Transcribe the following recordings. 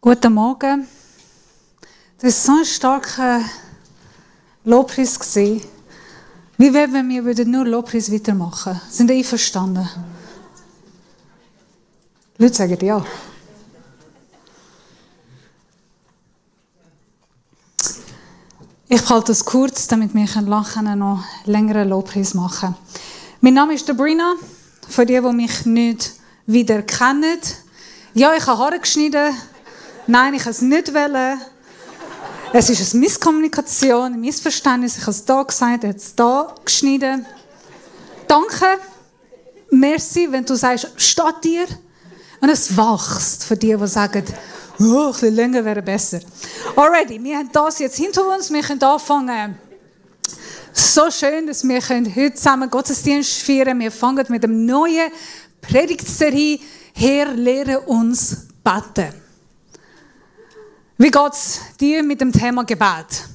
Guten Morgen. Das war so ein starker Lobpreis. Wie wäre, wenn wir nur Lobpreis weitermachen würden? Sind ihr einverstanden? Leute sagen ja. Ich halte es kurz, damit wir nachher noch längeren Lobpreis machen können. Mein Name ist Sabrina, für die mich nicht wieder kennen. Ja, ich habe Haare geschnitten. Nein, ich wollte es nicht. Es ist eine Misskommunikation, ein Missverständnis. Ich habe es hier gesagt, er hat es hier geschnitten. Danke, merci, wenn du sagst, steht dir. Und es wächst für die sagen, oh, ein bisschen länger wäre besser. Alrighty, wir haben das jetzt hinter uns, wir können anfangen. So schön, dass wir heute zusammen Gottesdienst feiern können. Wir fangen mit einem neuen Predigtserie Herr, lehre uns beten. Wie geht es dir mit dem Thema Gebet?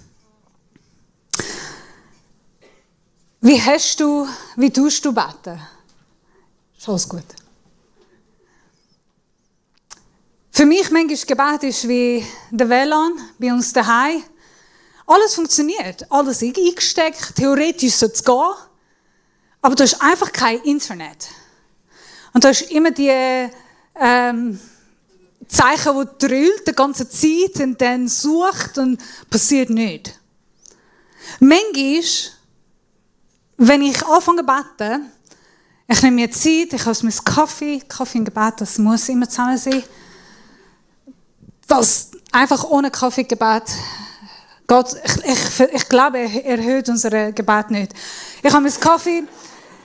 Wie tust du beten? Ist alles gut. Für mich manchmal Gebet ist wie der WLAN bei uns daheim. Alles funktioniert, alles eingesteckt, theoretisch sollte es gehen, aber du hast einfach kein Internet. Und du hast immer die Zeichen, die drüllt die ganze Zeit und dann sucht und passiert nichts. Manchmal, wenn ich anfange zu beten, ich nehme mir Zeit, ich habe meinen Kaffee und Gebet, das muss immer zusammen sein. Das einfach ohne Kaffee Gebet, Gott, ich glaube, er hört unser Gebet nicht. Ich habe meinen Kaffee,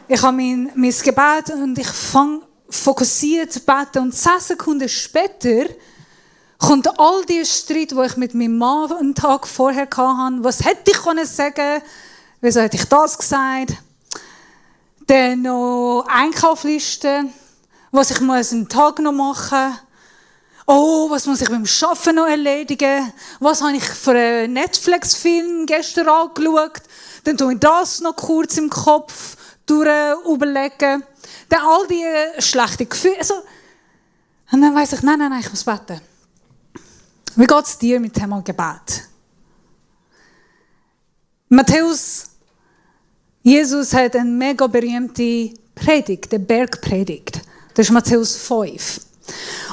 ich habe mein Gebet und ich fange fokussiert zu beten und 10 Sekunden später kommt all die Streit, die ich mit meinem Mann einen Tag vorher hatte. Was hätte ich sagen können? Wieso hätte ich das gesagt? Dann noch Einkaufsliste, was ich einen Tag noch machen muss. Oh, was muss ich beim Arbeiten noch erledigen? Was habe ich für einen Netflix-Film gestern angeschaut? Dann tue ich das noch kurz im Kopf überlegen. Dann all die schlechten Gefühle. Also, und dann weiss ich, nein, ich muss beten. Wie geht es dir mit dem Thema Gebet? Jesus hat eine mega berühmte Predigt, die Bergpredigt. Das ist Matthäus 5.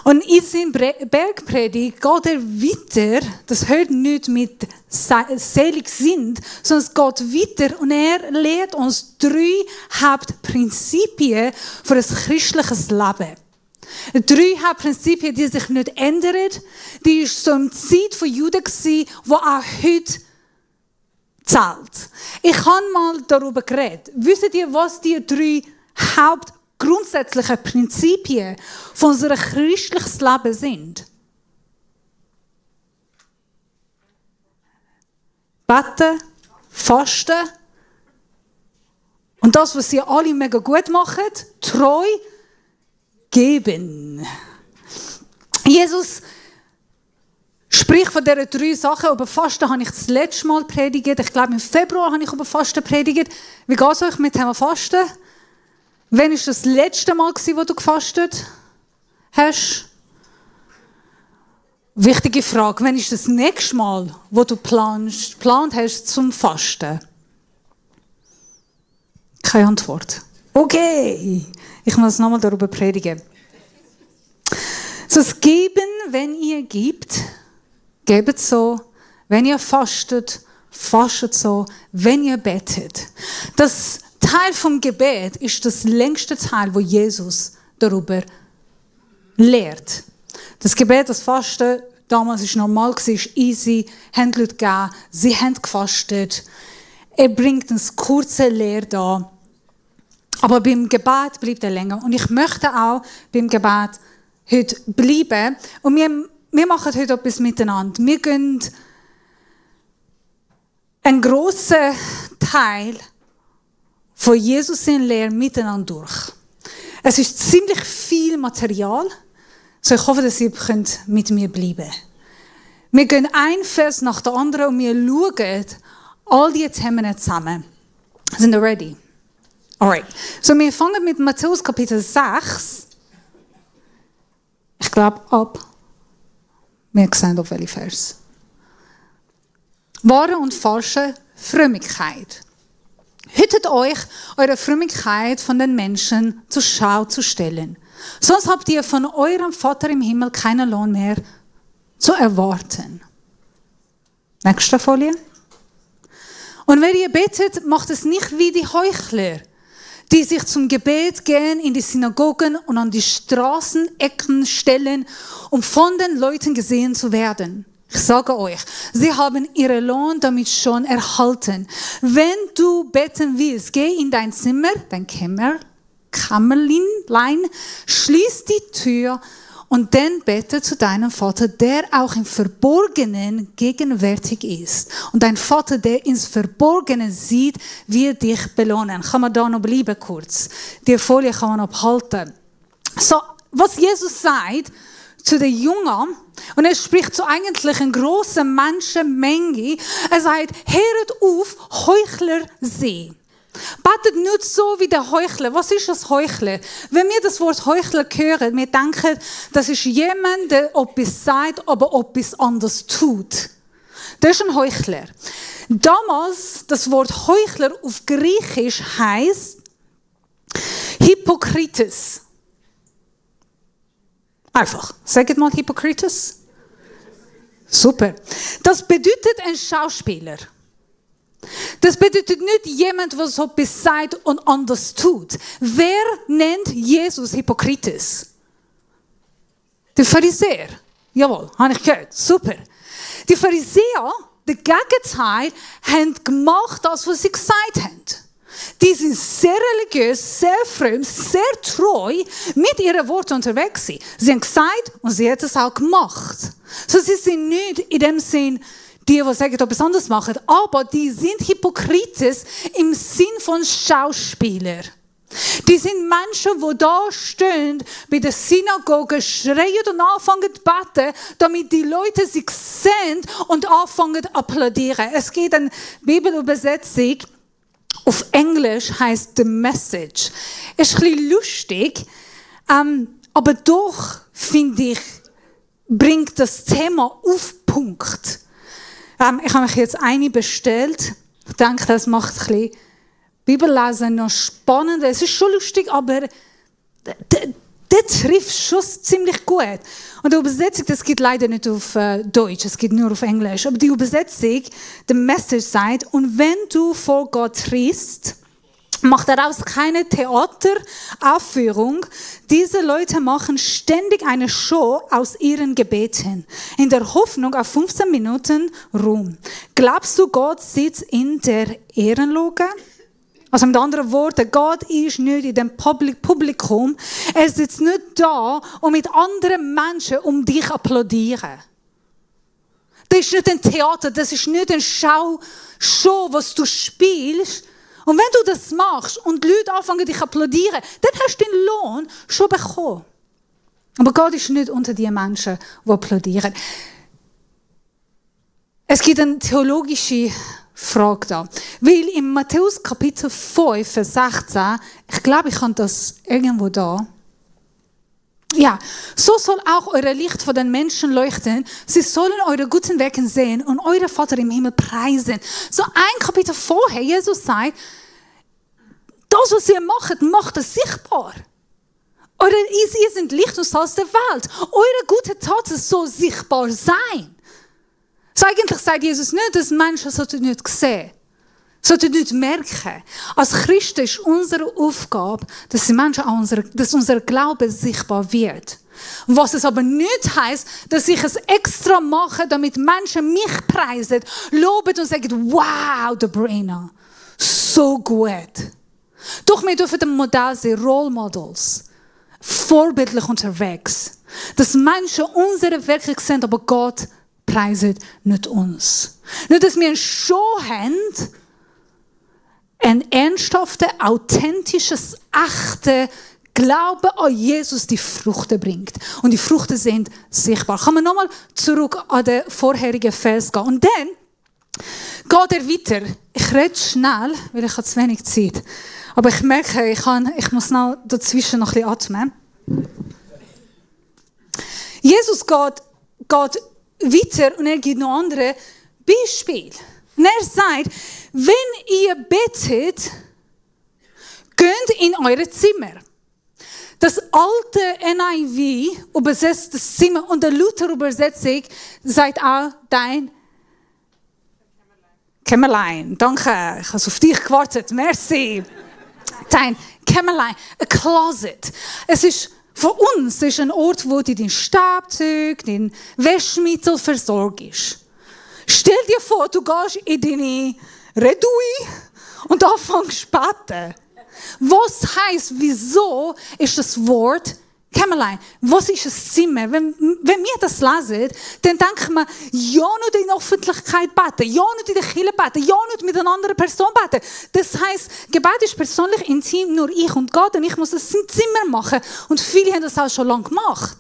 Und in seiner Bergpredigt geht er weiter, das hört nicht mit selig sind, sondern es geht weiter und er lehrt uns 3 Hauptprinzipien für ein christliches Leben. 3 Hauptprinzipien, die sich nicht ändern, die war so im Zeit von Juden, die auch heute zählt. Ich habe mal darüber geredet. Wisst ihr, was die 3 grundsätzliche Prinzipien von unserem christlichen Leben sind? Beten, Fasten und das, was sie alle mega gut machen, treu geben. Jesus spricht von diesen 3 Sachen. Über Fasten habe ich das letzte Mal predigt. Ich glaube, im Februar habe ich über Fasten predigt. Wie geht es euch mit dem Fasten? Wann war das letzte Mal, wo du gefastet hast? Wichtige Frage. Wann ist das nächste Mal, wo du geplant hast zum Fasten? Keine Antwort. Okay, ich muss nochmal darüber predigen. So, das Geben, wenn ihr gebt, gebt so. Wenn ihr fastet, fastet so. Wenn ihr betet. Das Teil vom Gebet ist das längste Teil, wo Jesus darüber lehrt. Das Gebet, das Fasten, damals war normal, war easy, haben Leute gegeben, sie haben gefastet. Er bringt eine kurze Lehre da. Aber beim Gebet bleibt er länger. Und ich möchte auch beim Gebet heute bleiben. Und wir machen heute etwas miteinander. Wir gehen einen grossen Teil von Jesus in Lehre miteinander durch. Es ist ziemlich viel Material, so ich hoffe, dass ihr mit mir bleiben könnt. Wir gehen ein Vers nach dem anderen und wir schauen all diese Themen zusammen. Sind ihr ready? Alright. So, wir fangen mit Matthäus Kapitel 6. Ich glaube, ab Wir sehen auf welchen Vers. Wahre und falsche Frömmigkeit. Hütet euch, eure Frömmigkeit von den Menschen zur Schau zu stellen. Sonst habt ihr von eurem Vater im Himmel keinen Lohn mehr zu erwarten. Nächste Folie. Und wenn ihr betet, macht es nicht wie die Heuchler, die sich zum Gebet gehen in die Synagogen und an die Straßenecken stellen, um von den Leuten gesehen zu werden. Ich sage euch, sie haben ihren Lohn damit schon erhalten. Wenn du beten willst, geh in dein Zimmer, dein Kämmerlein, schließ die Tür und dann bete zu deinem Vater, der auch im Verborgenen gegenwärtig ist. Und dein Vater, der ins Verborgene sieht, wird dich belohnen. Kann man da noch bleiben kurz? Die Folie kann man abhalten. So, was Jesus sagt zu den Jüngern, und er spricht zu eigentlich einer grossen Menschenmenge, er sagt, hört auf, Heuchler sein. Betet nicht so wie der Heuchler. Was ist das Heuchler? Wenn wir das Wort Heuchler hören, wir denken, das ist jemand, der etwas sagt, aber etwas anderes tut. Das ist ein Heuchler. Damals, das Wort Heuchler auf Griechisch heißt Hypokrites. Einfach. Sagt mal Hypokrites. Super. Das bedeutet ein Schauspieler. Das bedeutet nicht jemand, der so etwas sagt und anders tut. Wer nennt Jesus Hypokrites? Die Pharisäer. Jawohl, habe ich gehört. Super. Die Pharisäer, das Gegenteil, haben gemacht, das, was sie gesagt haben. Die sind sehr religiös, sehr fromm, sehr treu mit ihren Worten unterwegs. Sie haben gesagt und sie haben es auch gemacht. So, sie sind nicht in dem Sinn, die sagen, etwas anderes machen, aber die sind Hypokrites im Sinn von Schauspieler. Die sind Menschen, die da stehen, bei der Synagoge, schreien und anfangen zu beten, damit die Leute sich sehen und anfangen zu applaudieren. Es gibt eine Bibelübersetzung, auf Englisch heißt The Message. Ist ein bisschen lustig, aber doch, finde ich, bringt das Thema auf den Punkt. Ich habe mich jetzt eine bestellt. Ich denke, das macht ein bisschen Bibellesen noch spannender. Es ist schon lustig, aber der trifft schon ziemlich gut. Und die Übersetzung, das geht leider nicht auf Deutsch, es geht nur auf Englisch. Aber die Übersetzung, the Message sagt, und wenn du vor Gott trittst, mach daraus keine Theateraufführung. Diese Leute machen ständig eine Show aus ihren Gebeten, in der Hoffnung auf 15 Minuten Ruhm. Glaubst du, Gott sitzt in der Ehrenloge? Also mit anderen Worten, Gott ist nicht in dem Publikum. Er sitzt nicht da und mit anderen Menschen um dich applaudieren. Das ist nicht ein Theater, das ist nicht eine Show, was du spielst. Und wenn du das machst und die Leute anfangen dich applaudieren, dann hast du den Lohn schon bekommen. Aber Gott ist nicht unter die Menschen, die applaudieren. Es gibt eine theologische Frage da. Weil in Matthäus Kapitel 5, Vers 16, ich glaube, ich habe das irgendwo da. Ja, so soll auch euer Licht vor den Menschen leuchten. Sie sollen eure guten Werke sehen und euren Vater im Himmel preisen. So ein Kapitel vorher, Jesus sagt, das, was ihr macht, macht es sichtbar. Ihr seid Licht und Salz der Welt. Eure gute Taten soll sichtbar sein. So eigentlich sagt Jesus nicht, dass Menschen nicht sehen, sollten nicht merken. Als Christen ist unsere Aufgabe, dass die Menschen dass unser Glaube sichtbar wird. Was es aber nicht heisst, dass ich es extra mache, damit Menschen mich preisen, loben und sagen, wow, Debrina, so gut. Doch wir dürfen ein Modell sein, Role Models, vorbildlich unterwegs. Dass Menschen unsere Werke sehen, aber Gott preiset nicht uns. Nicht, dass wir eine Show haben, ein ernsthafter, authentisches, echter Glaube an Jesus die Früchte bringt. Und die Früchte sind sichtbar. Kann man nochmal zurück an den vorherigen Vers gehen. Und dann geht er weiter. Ich rede schnell, weil ich habe zu wenig Zeit. Aber ich merke, ich muss noch dazwischen noch ein bisschen atmen. Jesus geht weiter und er gibt noch andere Beispiele. Und er sagt, wenn ihr betet, geht in eure Zimmer. Das alte NIV übersetzt das Zimmer und der Luther-Übersetzung sagt auch dein Kämmerlein. Danke, ich habe auf dich gewartet. Merci. Dein Kämmerlein, ein Closet. Es ist für uns ist ein Ort, wo du dein Staubzeug, dein Waschmittel versorgst. Stell dir vor, du gehst in deine Redui und anfängst zu beten. Was heisst, wieso ist das Wort Kämmerlein? Was ist ein Zimmer? Wenn wir das lesen, dann denken wir, ja nicht in der Öffentlichkeit beten, ja nicht in der Kirche beten, ja nicht mit einer anderen Person beten. Das heisst, Gebet ist persönlich intim, nur ich und Gott, und ich muss das im Zimmer machen. Und viele haben das auch schon lange gemacht.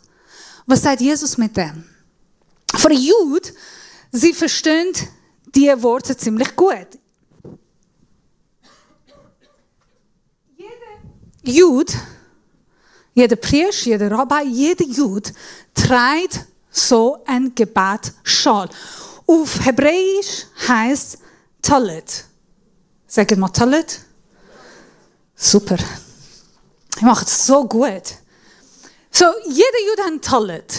Was sagt Jesus mit dem? Für die Juden, sie verstehen diese Worte ziemlich gut. Jude, jeder Priester, jeder Rabbi, jeder Jude trägt so ein Gebetsschal. Auf Hebräisch heißt Talit. Sagt mal Talit. Super. Ich mache es so gut. So, jeder Jude hat ein Talit.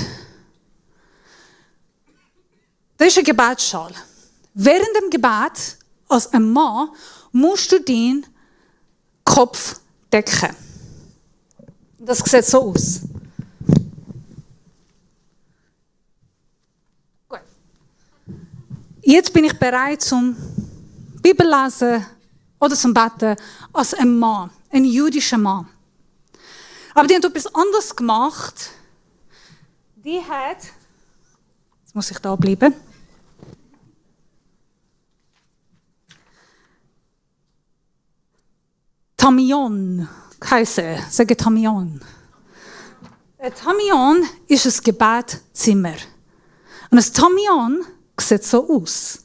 Das ist ein Gebetsschal. Während dem Gebet, als ein Mann, musst du deinen Kopf decken. Das sieht so aus. Gut. Jetzt bin ich bereit zum Bibellesen oder zum Beten als ein Mann, ein jüdischer Mann. Aber die haben etwas anderes gemacht. Die hat, jetzt muss ich da bleiben. Tamion heisst er. Sage Tamion. Ein Tamion ist ein Gebetszimmer. Und ein Tamion sieht so aus.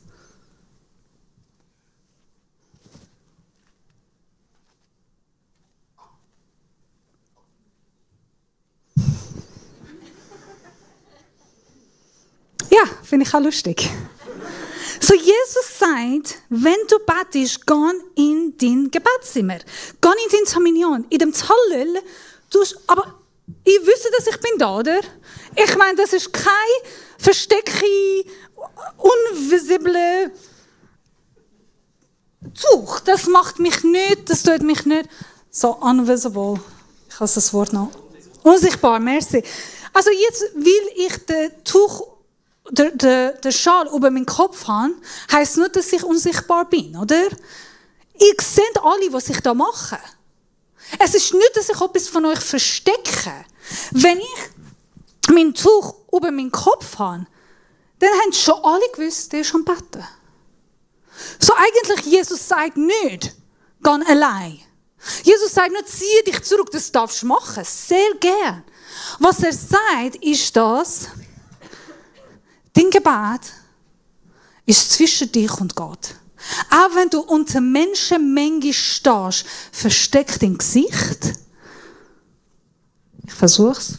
Ja, finde ich auch lustig. So, Jesus sagt, wenn du betest, geh in dein Gebetszimmer. Geh in dein Tamion. In dem Tallel, aber ich wüsste, dass ich bin da, oder? Ich meine, das ist kein versteckte, unvisible Tuch. Das macht mich nicht, das tut mich nicht so unvisible. Ich habe das Wort noch. Unsichtbar, merci. Also jetzt will ich den Tuch, der Schal über meinen Kopf habe, heisst nicht, dass ich unsichtbar bin, oder? Ihr seht alle, was ich da mache. Es ist nicht, dass ich etwas von euch verstecke. Wenn ich mein Tuch über meinen Kopf habe, dann haben schon alle gewusst, der ist am Betten. So eigentlich, Jesus sagt nicht, geh allein. Jesus sagt nicht, ziehe dich zurück, das darfst du machen. Sehr gern. Was er sagt, ist das, dein Gebet ist zwischen dich und Gott. Auch wenn du unter Menschenmenge stehst, versteck dein Gesicht. Ich versuch's.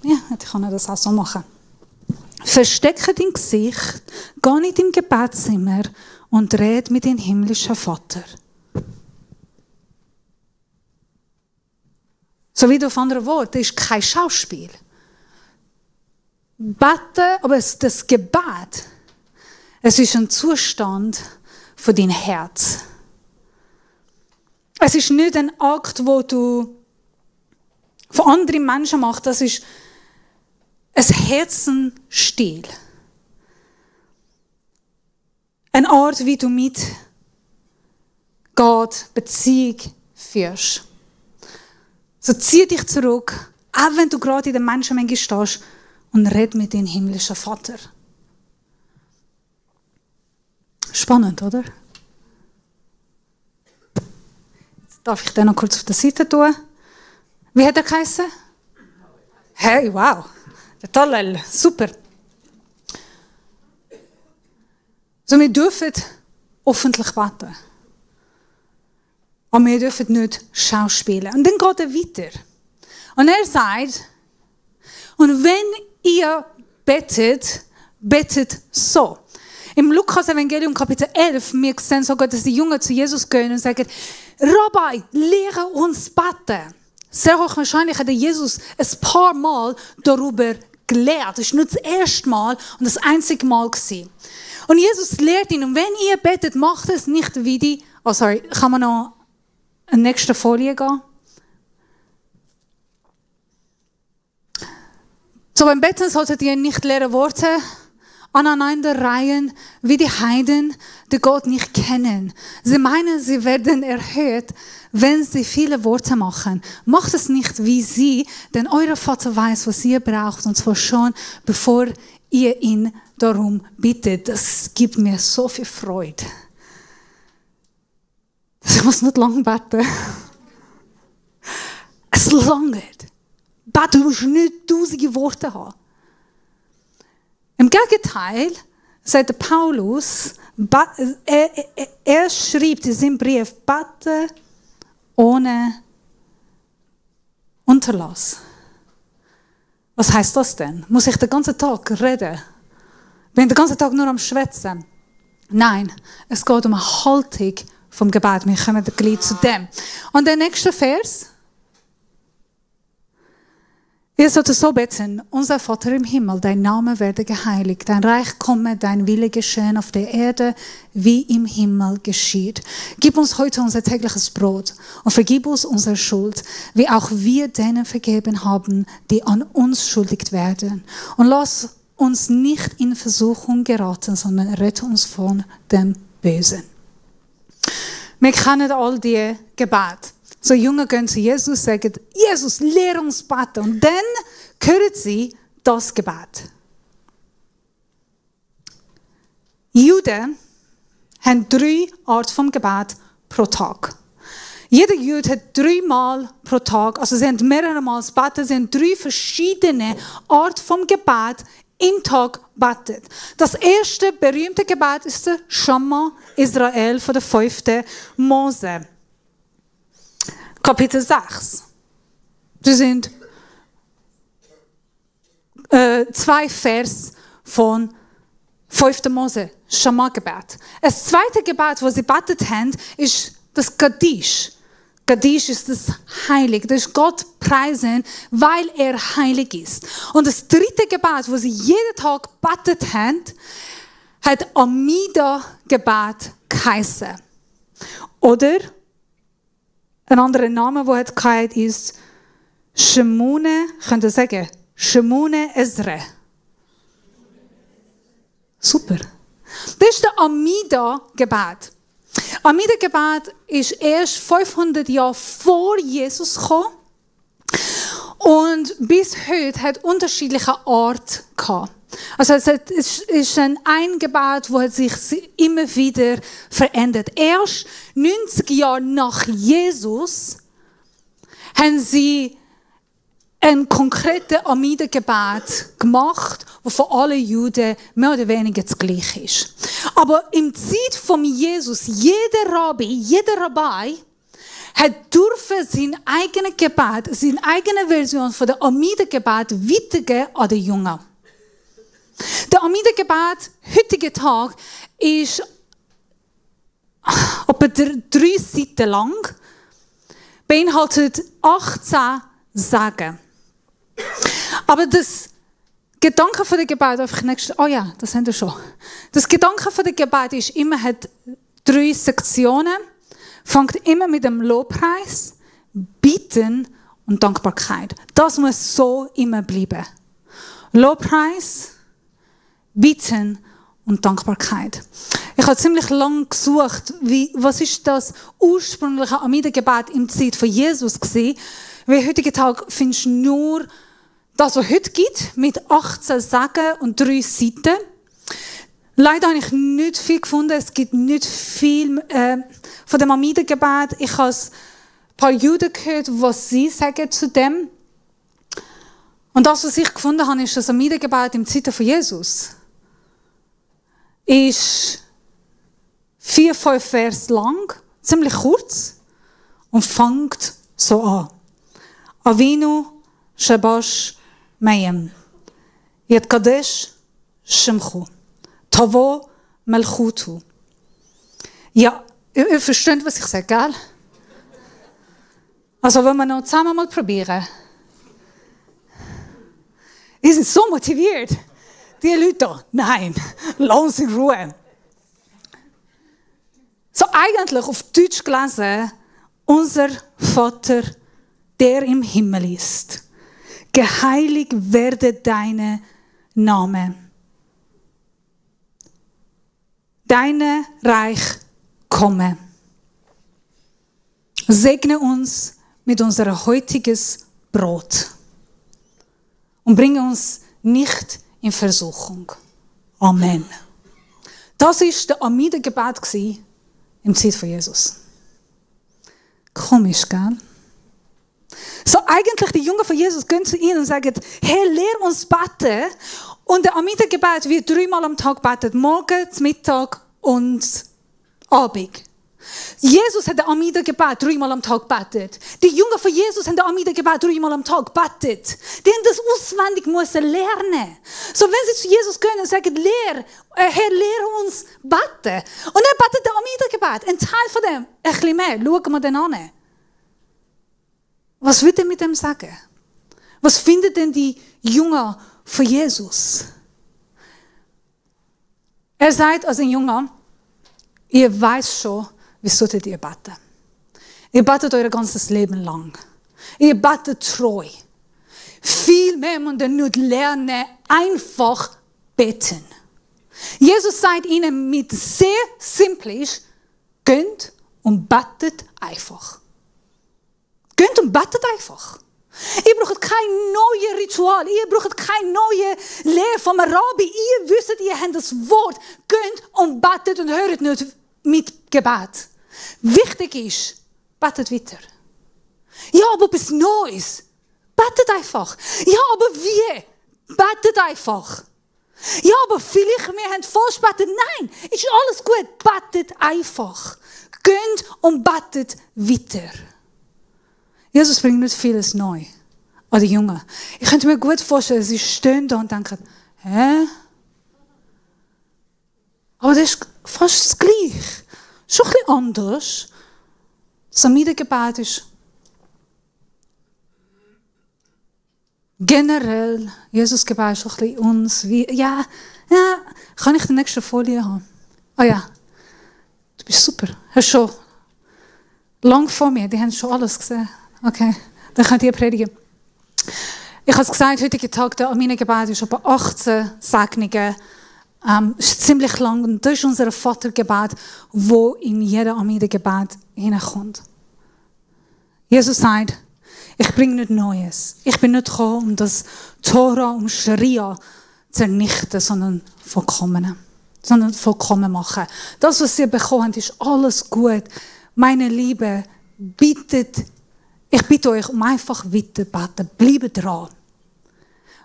Ja, ich kann das auch so machen. Verstecke dein Gesicht, geh in dein Gebetszimmer und red mit deinem himmlischen Vater. So wie auf anderen Worten, das ist kein Schauspiel. Beten, aber das Gebet, es ist ein Zustand von deinem Herz. Es ist nicht ein Akt, wo du von anderen Menschen machst, das ist ein Herzensstil. Eine Art, wie du mit Gott Beziehung führst. So zieh dich zurück, auch wenn du gerade in der Menschenmenge stehst, und red mit deinem himmlischen Vater. Spannend, oder? Jetzt darf ich den noch kurz auf der Seite tun. Wie hat er geheißen? Hey, wow. Der Tallel, super. So, wir dürfen öffentlich beten. Aber wir dürfen nicht schauspielen. Und dann geht er weiter. Und er sagt, Und wenn ihr betet, betet so. Im Lukas-Evangelium Kapitel 11, wir sehen sogar, dass die Jünger zu Jesus gehen und sagen, Rabbi, lehre uns beten. Sehr hochwahrscheinlich hat Jesus ein paar Mal darüber gelehrt. Das war nur das erste Mal und das einzige Mal gewesen. Und Jesus lehrt ihn, und wenn ihr betet, macht es nicht wie die... Oh, sorry, kann man noch in die nächste Folie gehen? So, beim Betten solltet ihr nicht leere Worte aneinanderreihen, wie die Heiden, die Gott nicht kennen. Sie meinen, sie werden erhört, wenn sie viele Worte machen. Macht es nicht wie sie, denn euer Vater weiß, was ihr braucht, und zwar schon, bevor ihr ihn darum bittet. Das gibt mir so viel Freude. Ich muss nicht lange beten. Es langt. Beten musst du nicht tausende Worte haben. Im Gegenteil, sagt Paulus, er schreibt in seinem Brief, beten ohne Unterlass. Was heisst das denn? Muss ich den ganzen Tag reden? Bin ich den ganzen Tag nur am Schwätzen? Nein, es geht um eine Haltung vom Gebet. Wir kommen gleich zu dem. Und der nächste Vers. Ihr sollt so beten, unser Vater im Himmel, dein Name werde geheiligt, dein Reich komme, dein Wille geschehen auf der Erde, wie im Himmel geschieht. Gib uns heute unser tägliches Brot und vergib uns unsere Schuld, wie auch wir denen vergeben haben, die an uns schuldig werden. Und lass uns nicht in Versuchung geraten, sondern rette uns von dem Bösen. Wir kennen all die Gebete. So Jünger gehen zu Jesus und sagen, Jesus, lehre uns beten. Und dann hören sie das Gebet. Juden haben 3 Arten vom Gebet pro Tag. Jeder Jude hat 3 Mal pro Tag, also sie haben mehrere Mal beten, sie haben 3 verschiedene Arten vom Gebet im Tag betet. Das erste berühmte Gebet ist der Shema Israel von der 5. Mose. Kapitel 6. Das sind 2 Vers von 5. Mose, Shema-Gebet. Das zweite Gebet, das sie betet haben, ist das Kaddish. Kaddish ist das Heilig. Das ist Gott preisen, weil er heilig ist. Und das dritte Gebet, das sie jeden Tag betet haben, hat Amida-Gebet geheißen. Oder ein anderer Name, der hat geheißen, ist Shemune, könnt ihr sagen? Shemune Ezra. Super. Das ist der Amida-Gebet. Amida-Gebet ist erst 500 Jahre vor Jesus gekommen und bis heute hat unterschiedliche Art gehabt. Also es ist ein Gebet, das sich immer wieder verändert. Erst 90 Jahre nach Jesus haben sie ein konkretes Amida-Gebet gemacht, das für alle Juden mehr oder weniger das Gleiche ist. Aber im Zeit von Jesus, jeder Rabbi, jeder Rabbi durfte sein eigenes Gebet, seine eigene Version von der Amida-Gebet weitergeben an die Jünger. Der Amida-Gebet, heutigen Tag, ist etwa 3 Seiten lang, beinhaltet 18 Sagen. Aber das Gedanke von der Gebet, einfach nächstes, oh ja, das haben wir schon. Das Gedanke von der Gebet ist immer, hat 3 Sektionen, fängt immer mit dem Lobpreis, Bitten und Dankbarkeit. Das muss so immer bleiben. Lobpreis, Bitten und Dankbarkeit. Ich habe ziemlich lange gesucht, was ist das ursprüngliche Amida-Gebet im Zeit von Jesus gewesen. Weil heutigen Tag findest du nur das, was heute gibt, mit 18 Sagen und 3 Seiten. Leider habe ich nicht viel gefunden. Es gibt nicht viel von dem Amida-Gebet. Ich habe ein paar Juden gehört, was sie sagen zu dem. Und das, was ich gefunden habe, ist das Amida-Gebet im Zeit von Jesus. Ist 4-5 Vers lang, ziemlich kurz und fängt so an. Avinu, Shabash, mayem. Yetkadesh shemchu. Tavo melchutu. Ja, ihr versteht, was ich sage, gell? Also, wenn wir noch zusammen mal probieren. Die sind so motiviert. Die Leute da. Nein, lass uns in Ruhe. So eigentlich auf Deutsch gelesen, unser Vater, der im Himmel ist. Geheiligt werde dein Name. Dein Reich komme. Segne uns mit unserem heutigen Brot und bringe uns nicht in Versuchung. Amen. Das war der Amidengebet im Zeit von Jesus. Komisch, gell? So eigentlich die Jünger von Jesus gehen zu ihnen und sagen, hey, lehr uns beten. Und der Amidengebet wird 3-mal am Tag betet. Morgen, Mittag und Abend. Jesus hat den Amidengebet 3-mal am Tag betet. Die Jünger von Jesus haben den Amidengebet 3-mal am Tag betet. Die haben das auswendig müssen lernen. So wenn sie zu Jesus gehen und sagen, Herr, lehre uns beten. Und er betet den Amidengebet. Ein Teil von dem, ein bisschen mehr. Schauen wir den an. Was wird er mit dem sagen? Was finden denn die Jünger von Jesus? Er sagt als ein Jünger, ihr weißt schon, wie solltet ihr beten? Ihr betet euer ganzes Leben lang. Ihr betet treu. Viel mehr müsst ihr nicht lernen, einfach beten. Jesus sagt ihnen mit sehr simplisch, geht und betet einfach. Geht und betet einfach. Ihr braucht kein neues Ritual, ihr braucht keine neue Lehre vom Rabbi. Ihr wisst, ihr habt das Wort. Geht und betet und hört nicht mit Gebet. Wichtig ist, betet weiter. Ja, aber bis Neues. Betet einfach. Ja, aber wie? Betet einfach. Ja, aber vielleicht, wir haben falsch betet. Nein, ist alles gut. Betet einfach. Geht und betet weiter. Jesus bringt nicht vieles neu an die Jungen. Ich könnte mir gut vorstellen, sie stehen da und denken, hä? Aber das ist fast das Gleiche. Schon ein bisschen anders. Das Amidengebet ist generell, Jesus-Gebet ist schon ein bisschen uns. Ja, kann ich die nächste Folie haben? Ah ja, du bist super. Hast schon lang vor mir, die haben schon alles gesehen. Okay, dann könnt ihr predigen. Ich habe es gesagt, heutigen Tag, der Amidengebet ist etwa 18 Segnungen. Ist ziemlich lang und das ist unser Vatergebet, wo in jeder Amidengebet hineinkommt. Jesus sagt, ich bringe nicht Neues. Ich bin nicht gekommen, um das Tora und Scharia zu ernichten, sondern vollkommen machen. Das, was ihr bekommen habt, ist alles gut. Meine Liebe, ich bitte euch um einfach weiter beten. Bleibt dran.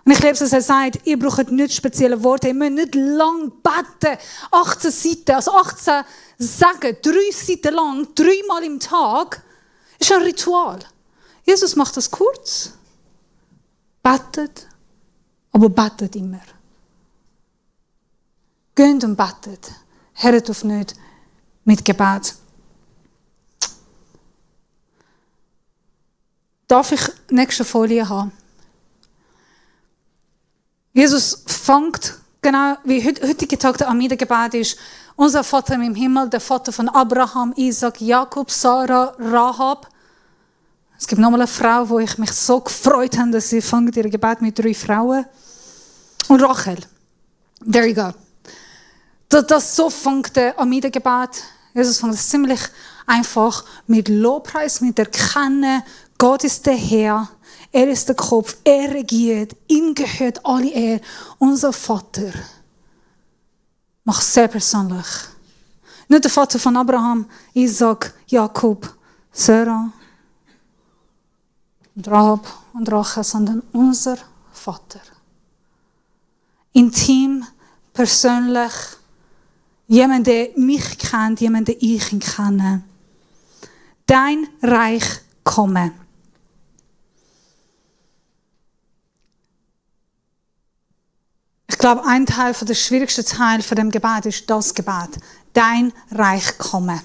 Und ich liebe es, dass er sagt, ihr braucht nicht spezielle Worte, ihr müsst nicht lang beten. 18 Seiten, also 18 Sagen, 3 Seiten lang, 3-mal im Tag, ist ein Ritual. Jesus macht das kurz. Betet, aber betet immer. Geht und betet. Hört auf nicht mit Gebet. Darf ich die nächste Folie haben? Jesus fängt, genau wie heutigen Tag der Amidengebet ist, unser Vater im Himmel, der Vater von Abraham, Isaac, Jakob, Sarah, Rahab. Es gibt nochmal eine Frau, wo ich mich so gefreut habe, dass sie fängt ihr Gebet mit 3 Frauen. Und Rachel. There you go. Das so fängt der Amidengebet. Jesus fängt es ziemlich einfach mit Lobpreis, mit Erkennen, Gott ist der Herr. Er ist der Kopf, er regiert, ihm gehört alle Ehre. Unser Vater macht sehr persönlich. Nicht der Vater von Abraham, Isaac, Jakob, Sarah und Rahab und Rachel, sondern unser Vater. Intim, persönlich, jemand, der mich kennt, jemand, der ich ihn kenne. Dein Reich komme. glaube, ein Teil der schwierigsten Teil von dem Gebet ist das Gebet. Dein Reich komme.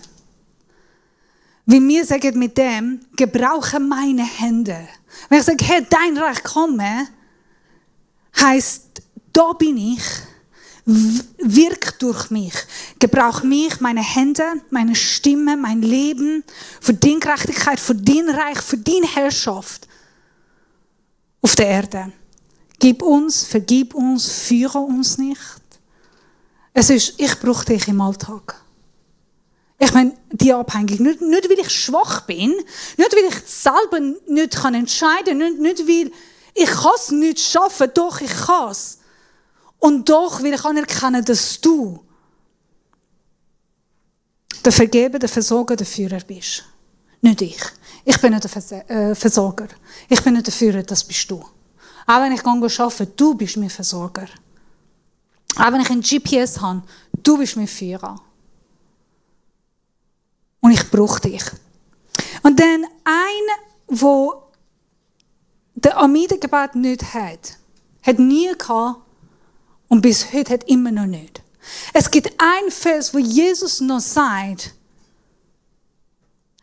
Wie wir sagen mit dem, gebrauche meine Hände. Wenn ich sage, hey, dein Reich komme, heisst, da bin ich, wirk durch mich. Gebrauch mich, meine Hände, meine Stimme, mein Leben für deine Gerechtigkeit, für dein Reich, für deine Herrschaft auf der Erde. Gib uns, vergib uns, führe uns nicht. Es ist, ich brauche dich im Alltag. Ich meine, die Abhängig. Nicht, weil ich schwach bin, nicht, weil ich selber nicht entscheiden kann, nicht weil ich es nicht schaffen, doch ich kann es. Und doch will ich anerkennen, dass du der Vergeber, der Versorger, der Führer bist. Nicht ich. Ich bin nicht der Versorger. Ich bin nicht der Führer, das bist du. Auch wenn ich arbeite, du bist mein Versorger. Auch wenn ich ein GPS habe, du bist mein Führer. Und ich brauche dich. Und dann der der Amidengebet nicht hat nie gehabt und bis heute hat immer noch nicht. Es gibt einen Vers, wo Jesus noch sagt,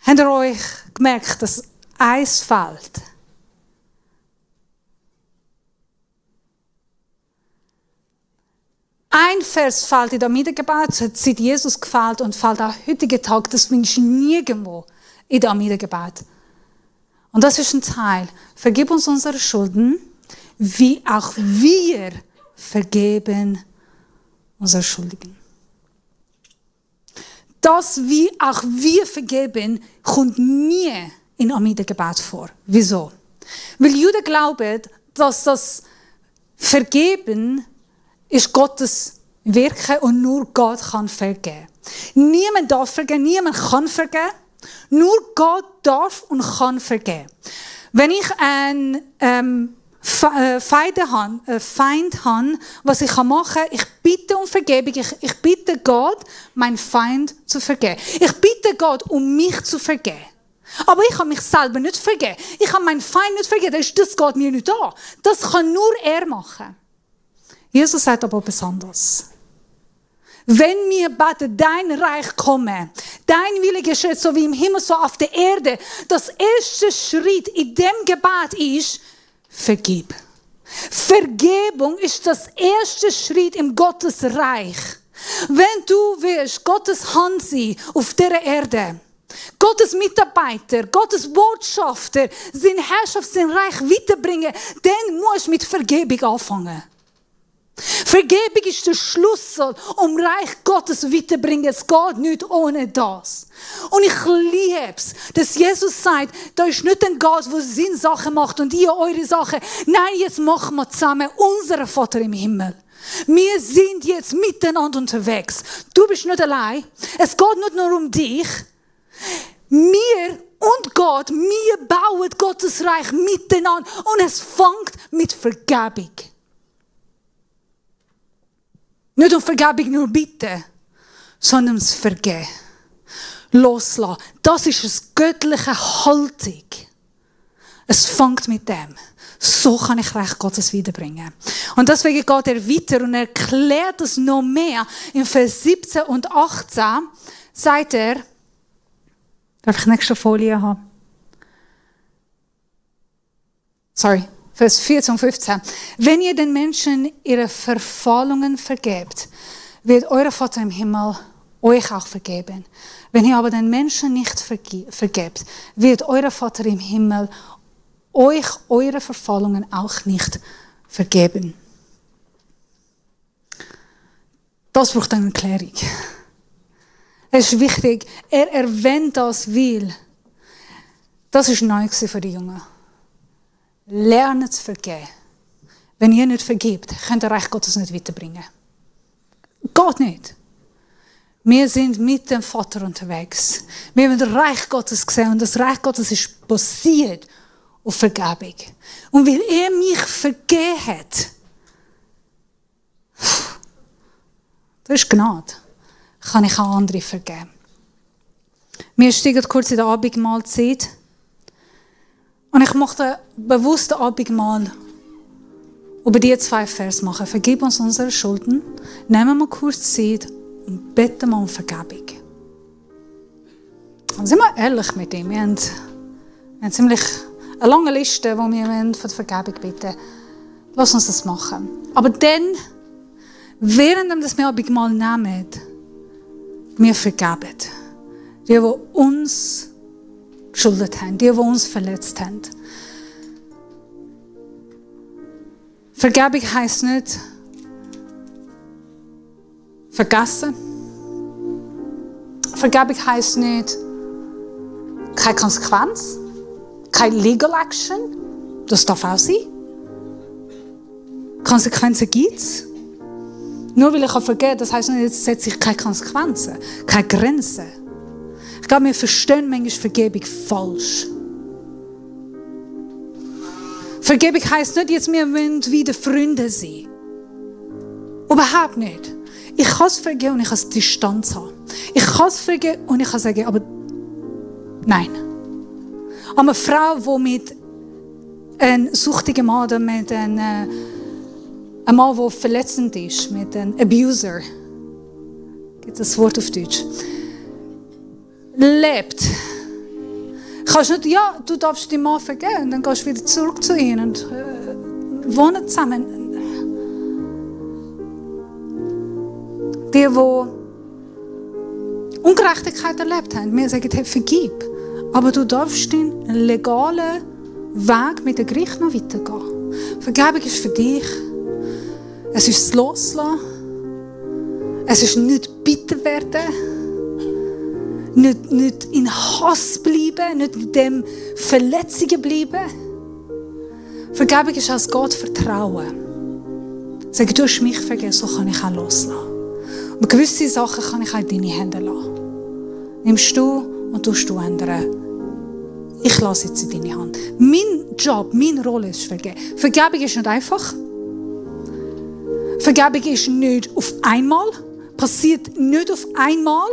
habt ihr euch gemerkt, dass Eis fällt? Ein Vers fällt in der Amidengebet, hat seit Jesus gefällt und fällt auch heutigen Tag, das findest du nirgendwo in der Amidengebet. Und das ist ein Teil. Vergib uns unsere Schulden, wie auch wir vergeben unsere Schuldigen. Das, wie auch wir vergeben, kommt nie in Amidengebet vor. Wieso? Weil Juden glauben, dass das Vergeben ist Gottes Wirken und nur Gott kann vergeben. Niemand darf vergeben, niemand kann vergeben. Nur Gott darf und kann vergeben. Wenn ich einen Feind habe, was ich machen kann, ich bitte um Vergebung. Ich bitte Gott, meinen Feind zu vergeben. Ich bitte Gott, um mich zu vergeben. Aber ich kann mich selber nicht vergeben. Ich kann meinen Feind nicht vergeben. Das geht mir nicht an. Das kann nur er machen. Jesus sagt aber etwas anderes. Wenn wir beten, dein Reich komme, dein Wille geschehe, so wie im Himmel, so auf der Erde, das erste Schritt in dem Gebet ist, vergib. Vergebung ist das erste Schritt im Gottes Reich. Wenn du willst, Gottes Hand sein auf dieser Erde, Gottes Mitarbeiter, Gottes Botschafter, seine Herrschaft, sein Reich weiterbringen, dann musst du mit Vergebung anfangen. Vergebung ist der Schlüssel, um Reich Gottes weiterzubringen. Es geht nicht ohne das. Und ich liebe es, dass Jesus sagt, da ist nicht ein Gott, der seine Sachen macht und ihr eure Sachen. Nein, jetzt machen wir zusammen unseren Vater im Himmel. Wir sind jetzt miteinander unterwegs. Du bist nicht allein. Es geht nicht nur um dich. Wir und Gott, wir bauen Gottes Reich miteinander. Und es fängt mit Vergebung. Nicht um Vergebung nur bitten, sondern das Vergeben. Loslassen. Das ist eine göttliche Haltung. Es fängt mit dem. So kann ich Reich Gottes wiederbringen. Und deswegen geht er weiter und erklärt es noch mehr. In Vers 17 und 18 sagt er, darf ich die nächste Folie haben? Sorry. Vers 14 und 15. Wenn ihr den Menschen ihre Verfallungen vergebt, wird euer Vater im Himmel euch auch vergeben. Wenn ihr aber den Menschen nicht vergebt, wird euer Vater im Himmel euch eure Verfallungen auch nicht vergeben. Das braucht eine Erklärung. Es ist wichtig, er erwähnt das, weil das ist neu für die Jungen. Lernen zu vergeben. Wenn ihr nicht vergibt, könnt ihr Reich Gottes nicht weiterbringen. Geht nicht. Wir sind mit dem Vater unterwegs. Wir haben das Reich Gottes gesehen und das Reich Gottes ist basiert auf Vergebung. Und weil er mich vergeben hat, das ist Gnade, kann ich auch andere vergeben. Wir steigen kurz in der Abendmahlzeit. Und ich möchte bewusst Abendmahl über die 2 Vers machen. Vergib uns unsere Schulden. Nehmen wir kurz Zeit und beten wir um Vergebung. Und sind wir ehrlich mit ihm. Wir haben ziemlich eine lange Liste, wo wir für die Vergebung bitten. Lass uns das machen. Aber dann, während wir Abendmahl nehmen, wir vergeben. Die uns geschuldet haben, die uns verletzt haben. Vergebung heisst nicht vergessen. Vergebung heisst nicht keine Konsequenz, keine Legal Action. Das darf auch sein. Konsequenzen gibt es. Nur weil ich vergebe, das heisst nicht, jetzt setze ich keine Konsequenzen, keine Grenzen. Ich glaube, wir verstehen manchmal Vergebung falsch. Vergebung heisst nicht, jetzt wir müssen wieder Freunde sein. Überhaupt nicht. Ich kann es vergeben und ich kann Distanz haben. Ich kann es vergeben und ich kann sagen, aber nein. Aber eine Frau, die mit einem suchtigen Mann oder mit einem Mann, der verletzend ist, mit einem Abuser, gibt es das Wort auf Deutsch, lebt. Kannst nicht, ja, du darfst deinen Mann vergeben und dann gehst du wieder zurück zu ihm und wohnen zusammen. Die Ungerechtigkeit erlebt haben, wir sagen, hey, vergib. Aber du darfst den legalen Weg mit dem Gericht noch weitergehen. Vergebung ist für dich. Es ist das Loslassen. Es ist nicht bitter werden. Nicht in Hass bleiben, nicht in dem Verletzungen bleiben. Vergebung ist als Gott vertrauen. Sagen, du hast mich vergeben, so kann ich auch loslassen. Und gewisse Sachen kann ich auch in deine Hände lassen. Nimmst du und tust du ändern. Ich lasse jetzt in deine Hand. Mein Job, meine Rolle ist vergeben. Vergebung ist nicht einfach. Vergebung ist nicht auf einmal. Passiert nicht auf einmal.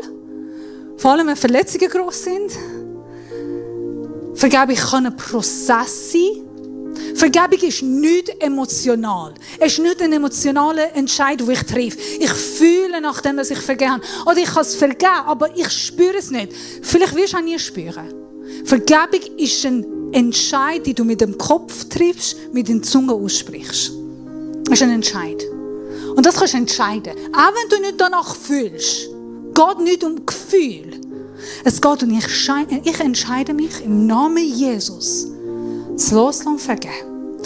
Vor allem, wenn Verletzungen gross sind. Vergebung kann ein Prozess sein. Vergebung ist nicht emotional. Es ist nicht ein emotionaler Entscheid, den ich treffe. Ich fühle, nachdem ich vergeben habe. Oder ich kann es vergeben, aber ich spüre es nicht. Vielleicht wirst du auch nie spüren. Vergebung ist ein Entscheid, den du mit dem Kopf triffst, mit der Zunge aussprichst. Das ist ein Entscheid. Und das kannst du entscheiden. Auch wenn du nicht danach fühlst. Es geht nicht um Gefühl. Es geht um, ich entscheide mich im Namen Jesus zu loslassen und vergeben.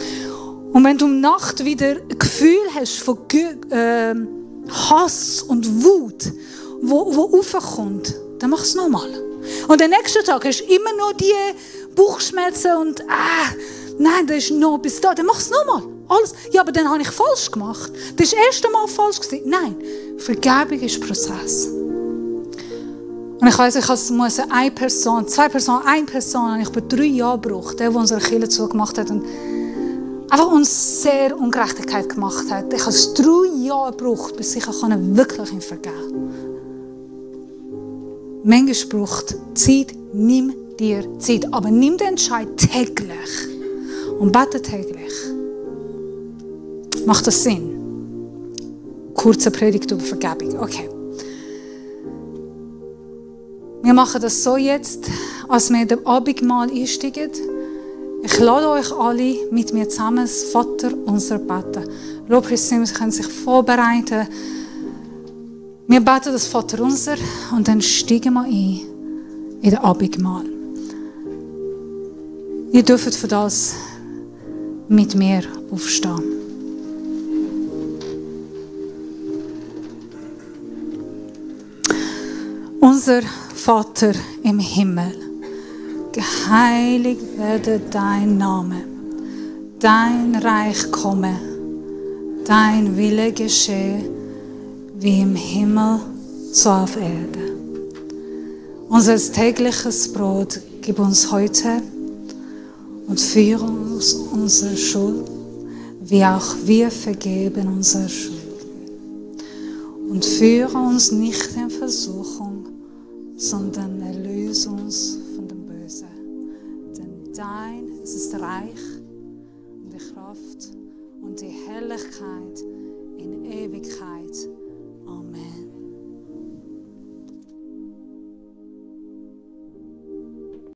Und wenn du um Nacht wieder ein Gefühl hast von Hass und Wut, wo aufkommt, dann mach es nochmal. Und den nächsten Tag hast du immer noch die Bauchschmerzen und nein, das ist noch bis da. Dann mach es nochmal. Alles. Ja, aber dann habe ich falsch gemacht. Das war das erste Mal falsch gewesen. Nein, Vergebung ist Prozess. Und ich weiss, ich muss eine Person, 2 Personen, 1 Person, habe ich bei 3 Jahren gebraucht, der unsere Kirche zugemacht hat und einfach uns sehr Ungerechtigkeit gemacht hat. Ich habe es 3 Jahre gebraucht, bis ich wirklich ihn vergeben kann. Manchmal braucht Zeit, nimm dir Zeit, aber nimm den Entscheid täglich und bete täglich. Macht das Sinn? Kurze Predigt über Vergebung. Okay. Wir machen das so jetzt, als wir in dem Abendmahl einsteigen. Ich lade euch alle mit mir zusammen das Vater unser beten. Lobpreisteam können sich vorbereiten. Wir beten das Vater unser und dann steigen wir ein in den Abendmahl. Ihr dürft für das mit mir aufstehen. Unser Vater im Himmel, geheiligt werde dein Name, dein Reich komme, dein Wille geschehe, wie im Himmel, so auf Erde. Unser tägliches Brot gib uns heute und führe uns unsere Schuld, wie auch wir vergeben unsere Schuld. Und führe uns nicht in Versuchung, sondern erlöse uns von dem Bösen. Denn dein ist das Reich und die Kraft und die Herrlichkeit